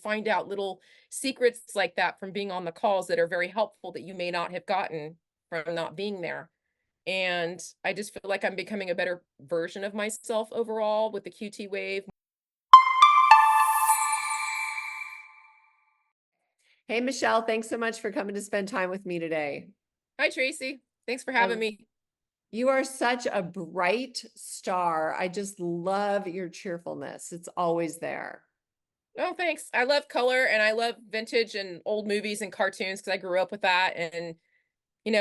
find out little secrets like that from being on the calls that are very helpful that you may not have gotten from not being there. And I just feel like I'm becoming a better version of myself overall with the QT wave. Hey, Michelle, thanks so much for coming to spend time with me today. Hi, Tracy. Thanks for I, having me. you are such a bright star. I just love your cheerfulness. It's always there. Oh, thanks. I love color and I love vintage and old movies and cartoons because I grew up with that. And,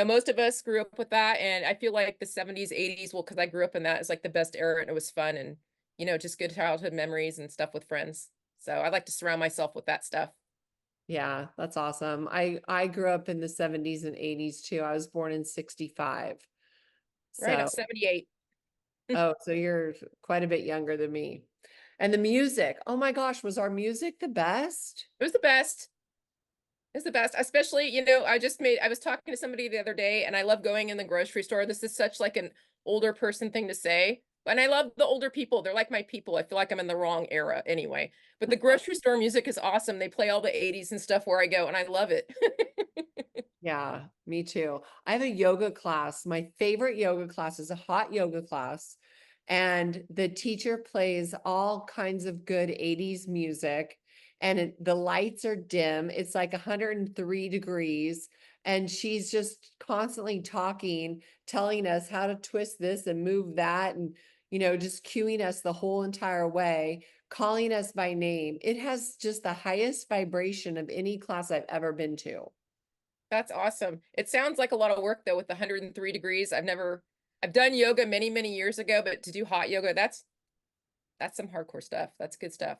most of us grew up with that. And I feel like the 70s, 80s, well, because I grew up in that, is like the best era and it was fun and, just good childhood memories and stuff with friends. So I like to surround myself with that stuff. Yeah, that's awesome. I grew up in the 70s and 80s too. I was born in 65. Right. I'm So, 78. oh, so you're quite a bit younger than me. And the music, oh my gosh, was our music the best? It was the best. It's the best, especially, I was talking to somebody the other day and I love going in the grocery store. This is such like an older person thing to say. And I love the older people. They're like my people. I feel like I'm in the wrong era anyway. But the grocery store music is awesome. They play all the 80s and stuff where I go and I love it. Yeah, me too. I have a yoga class. My favorite yoga class is a hot yoga class. And the teacher plays all kinds of good 80s music. And the lights are dim. It's like 103 degrees. And she's just constantly talking, telling us how to twist this and move that. And, just cueing us the whole entire way, calling us by name. It has just the highest vibration of any class I've ever been to. That's awesome. It sounds like a lot of work though with the 103 degrees. I've done yoga many, many years ago, but to do hot yoga, that's some hardcore stuff. That's good stuff.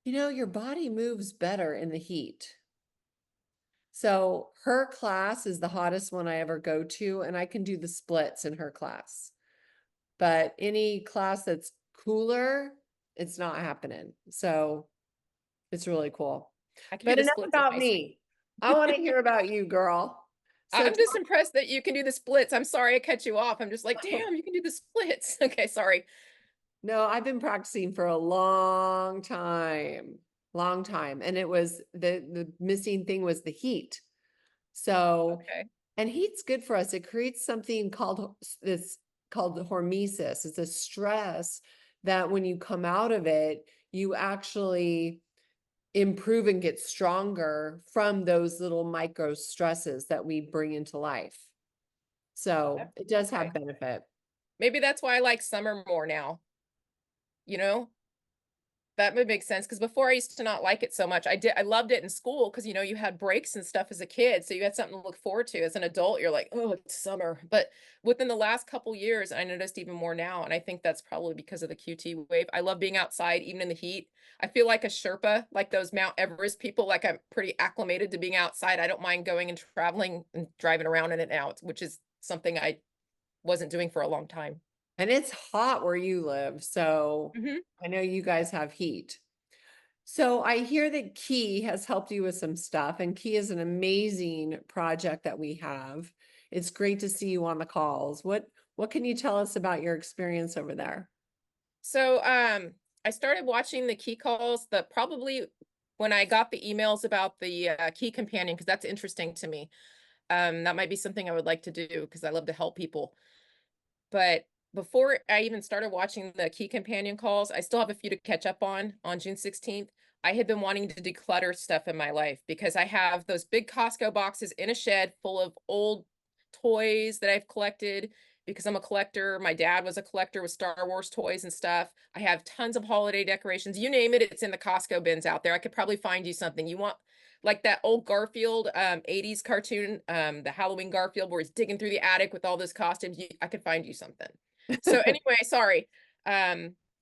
Your body moves better in the heat. So her class is the hottest one I ever go to, and I can do the splits in her class. But any class that's cooler, it's not happening. So it's really cool. I can do But the enough splits in about high school. me. I want to hear about you, girl. So I'm just impressed that you can do the splits. I'm sorry I cut you off. I'm just like, damn, you can do the splits. Okay, sorry. no, I've been practicing for a long time, long time. And it was the missing thing was the heat. So, Okay. and heat's good for us. It creates something called hormesis. It's a stress that when you come out of it, you actually improve and get stronger from those little micro stresses that we bring into life. So it does Okay. have benefit. Maybe that's why I like summer more now. You know, that would make sense because before I used to not like it so much. I loved it in school because you had breaks and stuff as a kid, so you had something to look forward to. As an adult, you're like, oh, it's summer. But within the last couple years, I noticed even more now, and I think that's probably because of the QT wave. I love being outside, even in the heat. I feel like a Sherpa, like those Mount Everest people. Like I'm pretty acclimated to being outside. I don't mind going and traveling and driving around in and out, which is something I wasn't doing for a long time. And it's hot where you live. So Hmm. I know you guys have heat. So I hear that Key has helped you with some stuff, and Key is an amazing project that we have. It's great to see you on the calls. What can you tell us about your experience over there? So, I started watching the key calls probably when I got the emails about the key companion, because that's interesting to me. That might be something I would like to do because I love to help people. But before I even started watching the key companion calls, I still have a few to catch up on June 16th. I had been wanting to declutter stuff in my life because I have those big Costco boxes in a shed full of old toys that I've collected because I'm a collector. My dad was a collector with Star Wars toys and stuff. I have tons of holiday decorations. You name it, it's in the Costco bins out there. I could probably find you something. You want like that old Garfield 80s cartoon, the Halloween Garfield where he's digging through the attic with all those costumes. I could find you something. So anyway, sorry.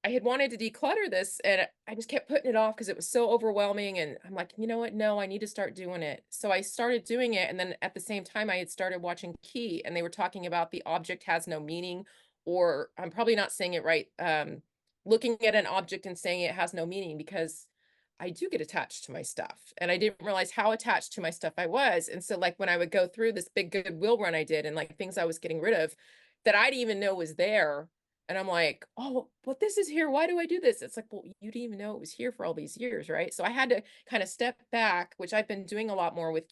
I had wanted to declutter this and I just kept putting it off because it was so overwhelming. And I'm like, you know what? No, I need to start doing it. So I started doing it. And then at the same time, I had started watching Key and they were talking about the object has no meaning, or I'm probably not saying it right. Looking at an object and saying it has no meaning because I do get attached to my stuff and I didn't realize how attached to my stuff I was. And so like when I would go through this big Goodwill run I did and like things I was getting rid of that I didn't even know was there, And I'm like, oh, but this is here. Why do I do this? It's like, well, you didn't even know it was here for all these years, right? So I had to kind of step back, which I've been doing a lot more with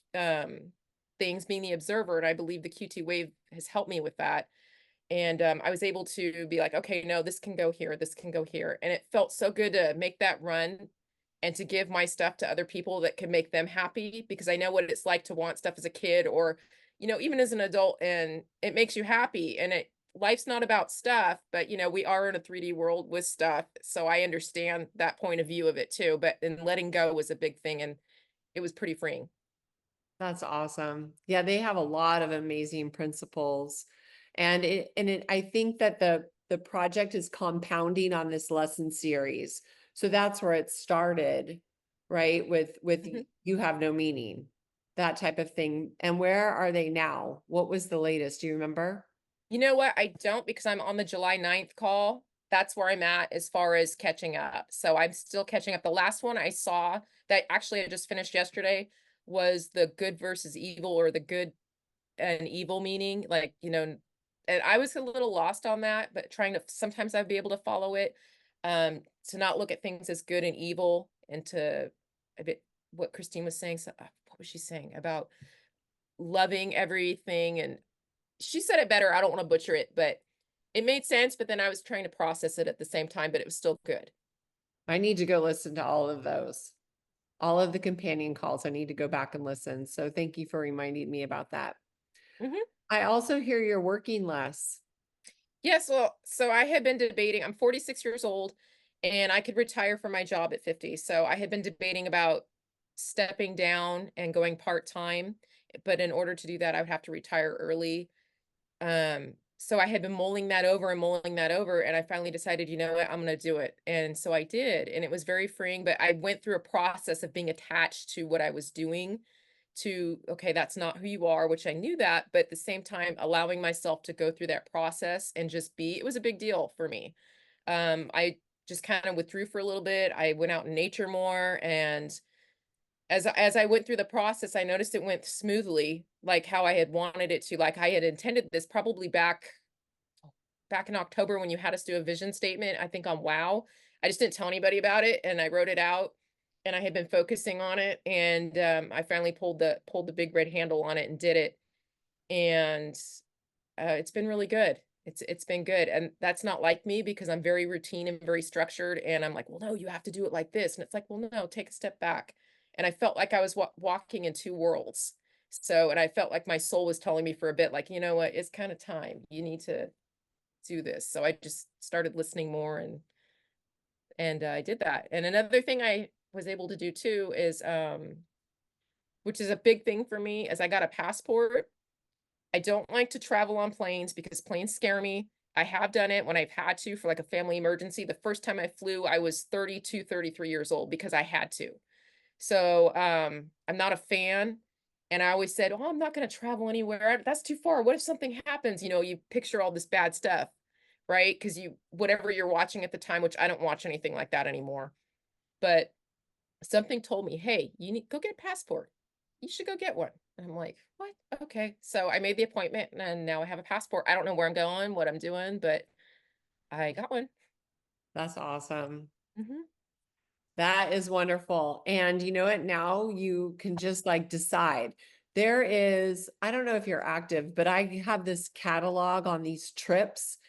things, being the observer, and I believe the QT Wave has helped me with that. And I was able to be like, okay, no, this can go here, this can go here. And it felt so good to make that run and to give my stuff to other people that can make them happy, because I know what it's like to want stuff as a kid, or, even as an adult, and it makes you happy. And life's not about stuff, but we are in a 3D world with stuff. So I understand that point of view of it too. But and letting go was a big thing, and it was pretty freeing. That's awesome. Yeah, they have a lot of amazing principles. I think that the project is compounding on this lesson series. So that's where it started, right? With Mhm. you have no meaning, that type of thing. And where are they now? What was the latest? Do you remember? You know what? I don't, because I'm on the July 9th call. That's where I'm at as far as catching up. So I'm still catching up. The last one I saw that actually I just finished yesterday was the good versus evil, or the good and evil meaning. Like, and I was a little lost on that, but trying to sometimes I'd be able to follow it. To not look at things as good and evil, and to a bit what Christine was saying. So, what was she saying about loving everything? And she said it better. I don't want to butcher it, but it made sense. But then I was trying to process it at the same time, but it was still good. I need to go listen to all of those. All of the companion calls. I need to go back and listen. So thank you for reminding me about that. Hmm. I also hear you're working less. Yes. Well, so I had been debating, I'm 46 years old, and I could retire from my job at 50. So I had been debating about stepping down and going part-time. But in order to do that, I would have to retire early. So I had been mulling that over and mulling that over, and I finally decided, you know what, I'm gonna do it. And so I did, and it was very freeing, but I went through a process of being attached to what I was doing, to, okay, that's not who you are, which I knew that, but at the same time, allowing myself to go through that process and just be, it was a big deal for me. I just kind of withdrew for a little bit. I went out in nature more, and as I went through the process, I noticed it went smoothly, like how I had wanted it to. Like I had intended this probably back in October when you had us do a vision statement, I think on WoW. I just didn't tell anybody about it, and I wrote it out, and I had been focusing on it, and I finally pulled the big red handle on it and did it, and it's been really good. It's been good, and that's not like me, because I'm very routine and very structured, and I'm like, well, no, you have to do it like this, and it's like, well, no, take a step back. And I felt like I was walking in two worlds. So, and I felt like my soul was telling me for a bit, like, you know what, it's kind of time. You need to do this. So I just started listening more, and I did that. And another thing I was able to do too is, which is a big thing for me, is I got a passport. I don't like to travel on planes because planes scare me. I have done it when I've had to for like a family emergency. The first time I flew, I was 32, 33 years old because I had to. So I'm not a fan. And I always said, oh, I'm not going to travel anywhere. That's too far. What if something happens? You picture all this bad stuff, right? Because whatever you're watching at the time, which I don't watch anything like that anymore. But something told me, hey, you need go get a passport. You should go get one. And I'm like, what? Okay. So I made the appointment, and now I have a passport. I don't know where I'm going, what I'm doing, but I got one. That's awesome. Hmm. That is wonderful. And you know what? Now you can just like decide. There is, I don't know if you're active, but I have this catalog on these trips.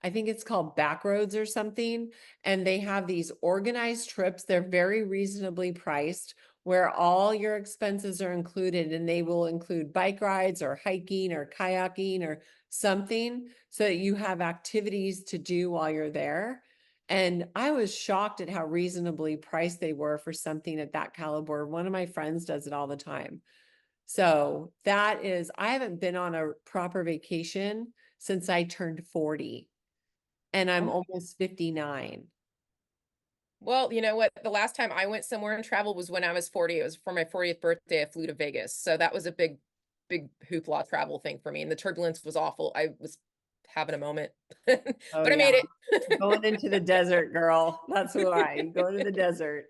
I think it's called Backroads or something. And they have these organized trips. They're very reasonably priced, where all your expenses are included, and they will include bike rides or hiking or kayaking or something, so that you have activities to do while you're there. And I was shocked at how reasonably priced they were for something at that caliber. One of my friends does it all the time. So that is, I haven't been on a proper vacation since I turned 40, and I'm Oh, almost 59. well, you know what? The last time I went somewhere and traveled was when I was 40. It was for my 40th birthday. I flew to Vegas. So that was a big, big hoopla travel thing for me. And the turbulence was awful. I was having a moment, but Oh I yeah. made it. Going into the desert, girl. That's why you go to the desert.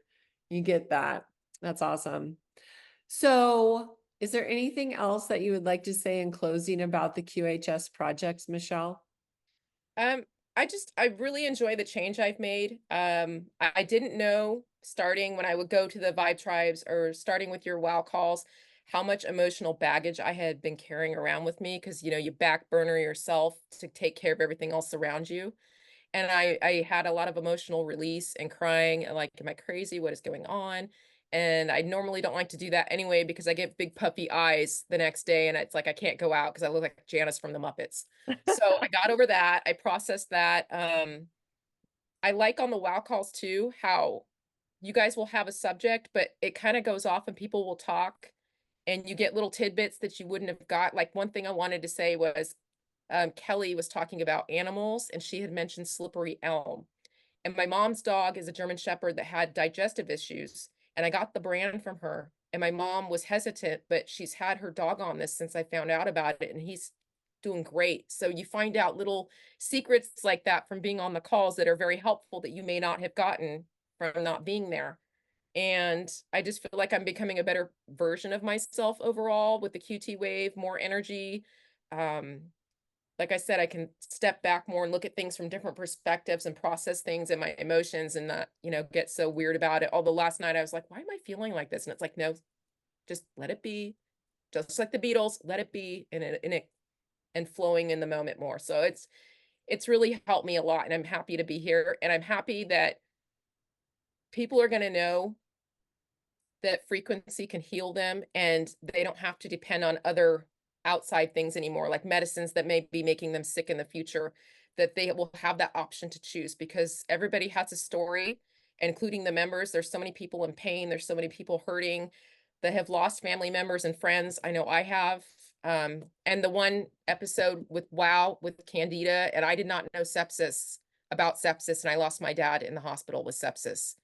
You get that. That's awesome. So, is there anything else that you would like to say in closing about the QHS projects, Michelle? I really enjoy the change I've made. I didn't know starting when I would go to the Vibe Tribes or starting with your WoW calls, how much emotional baggage I had been carrying around with me because, you back burner yourself to take care of everything else around you. And I had a lot of emotional release and crying and like, am I crazy? What is going on? And I normally don't like to do that anyway because I get big puppy eyes the next day and it's like I can't go out because I look like Janice from the Muppets. So I got over that. I processed that. I like on the WoW calls too how you guys will have a subject, but it kind of goes off and people will talk and you get little tidbits that you wouldn't have got. Like one thing I wanted to say was Kelly was talking about animals and she had mentioned slippery elm. And my mom's dog is a German Shepherd that had digestive issues. And I got the brand from her. And my mom was hesitant, but she's had her dog on this since I found out about it. And he's doing great. So you find out little secrets like that from being on the calls that are very helpful that you may not have gotten from not being there. And I just feel like I'm becoming a better version of myself overall with the QT wave, more energy. Um, like I said, I can step back more and look at things from different perspectives and process things and my emotions and not, get so weird about it. Although last night I was like, why am I feeling like this? And it's like, no, just let it be. Just like the Beatles, let it be and flowing in the moment more. So it's really helped me a lot and I'm happy to be here. And I'm happy that people are going to know that frequency can heal them and they don't have to depend on other outside things anymore, like medicines that may be making them sick in the future, that they will have that option to choose because everybody has a story, including the members. There's so many people in pain. There's so many people hurting that have lost family members and friends. I know I have. And the one episode with WoW with Candida, and I did not know about sepsis, and I lost my dad in the hospital with sepsis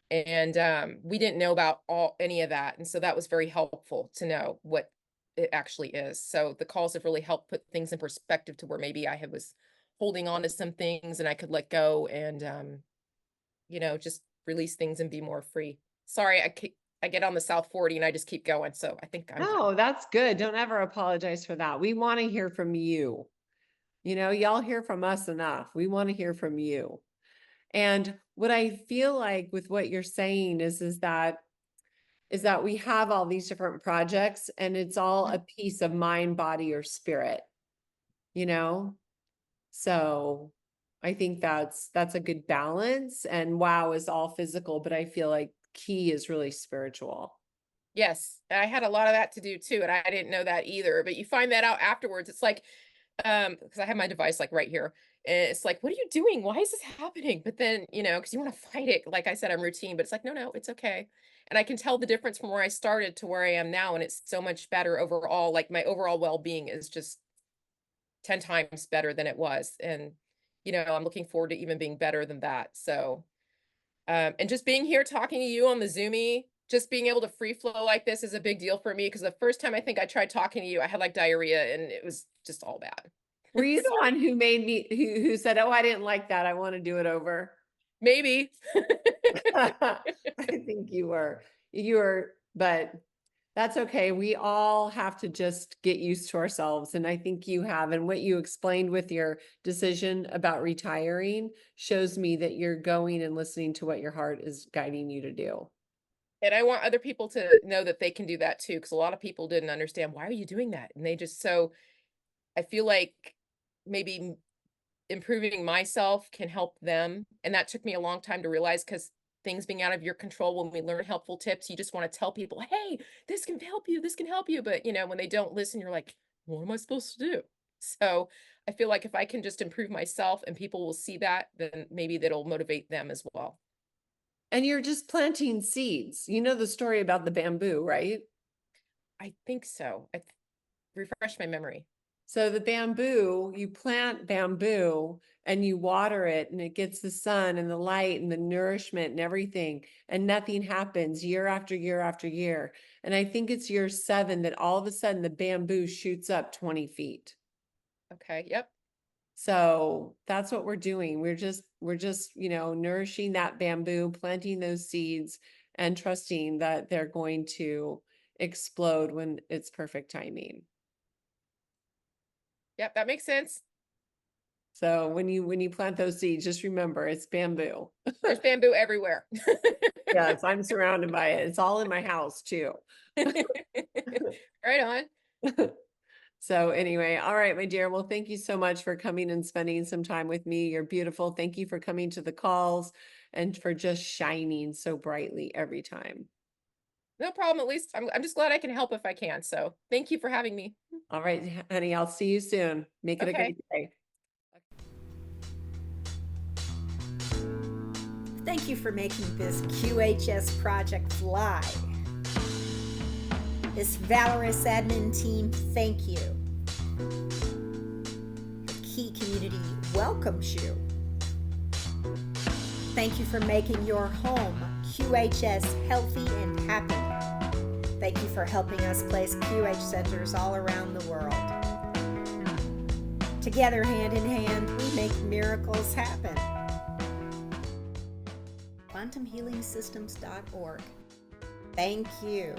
and we didn't know about any of that, and so that was very helpful to know what it actually is. So the calls have really helped put things in perspective to where maybe was holding on to some things and I could let go and just release things and be more free. Sorry, I get on the South 40 and I just keep going, so I think I'm done. No, that's good. Don't ever apologize for that. We want to hear from you. Y'all hear from us enough. We want to hear from you. And what I feel like with what you're saying is that we have all these different projects and it's all a piece of mind, body, or spirit, you know? So I think that's a good balance. And WoW is all physical, but I feel like key is really spiritual. Yes, I had a lot of that to do too, and I didn't know that either. But you find that out afterwards. It's like, because I have my device like right here, and it's like, what are you doing? Why is this happening? But then, because you want to fight it. Like I said, I'm routine, but it's like, no, no, it's okay. And I can tell the difference from where I started to where I am now, and it's so much better overall. Like my overall well-being is just 10 times better than it was, and I'm looking forward to even being better than that. So. And just being here talking to you on the Zoomy, just being able to free flow like this is a big deal for me because the first time I think I tried talking to you, I had like diarrhea and it was just all bad. Were you the one who made me, who said, oh, I didn't like that. I want to do it over? Maybe. I think you were, but that's okay. We all have to just get used to ourselves. And I think you have. And what you explained with your decision about retiring shows me that you're going and listening to what your heart is guiding you to do. And I want other people to know that they can do that too, because a lot of people didn't understand why are you doing that? And they just I feel like maybe improving myself can help them. And that took me a long time to realize because things being out of your control, when we learn helpful tips, you just want to tell people, hey, this can help you, this can help you. But when they don't listen, you're like, what am I supposed to do? So I feel like if I can just improve myself and people will see that, then maybe that'll motivate them as well. And you're just planting seeds. You know the story about the bamboo, right? I think so. Refresh my memory. So the bamboo, you plant bamboo and you water it and it gets the sun and the light and the nourishment and everything, and nothing happens year after year after year. And I think it's year 7 that all of a sudden the bamboo shoots up 20 feet. Okay. Yep. So that's what we're doing. We're just, nourishing that bamboo, planting those seeds and trusting that they're going to explode when it's perfect timing. Yep. That makes sense. So when you plant those seeds, just remember it's bamboo. There's bamboo everywhere. Yes, I'm surrounded by it. It's all in my house too. Right on. So anyway, all right, my dear. Well, thank you so much for coming and spending some time with me. You're beautiful. Thank you for coming to the calls and for just shining so brightly every time. No problem. At least I'm just glad I can help if I can. So thank you for having me. All right, honey, I'll see you soon. Make it a Okay. great day. Thank you for making this QHS project fly. This valorous admin team, thank you. The Key community welcomes you. Thank you for making your home QHS healthy and happy. Thank you for helping us place QH centers all around the world. Together, hand in hand, we make miracles happen. QuantumHealingSystems.org. Thank you.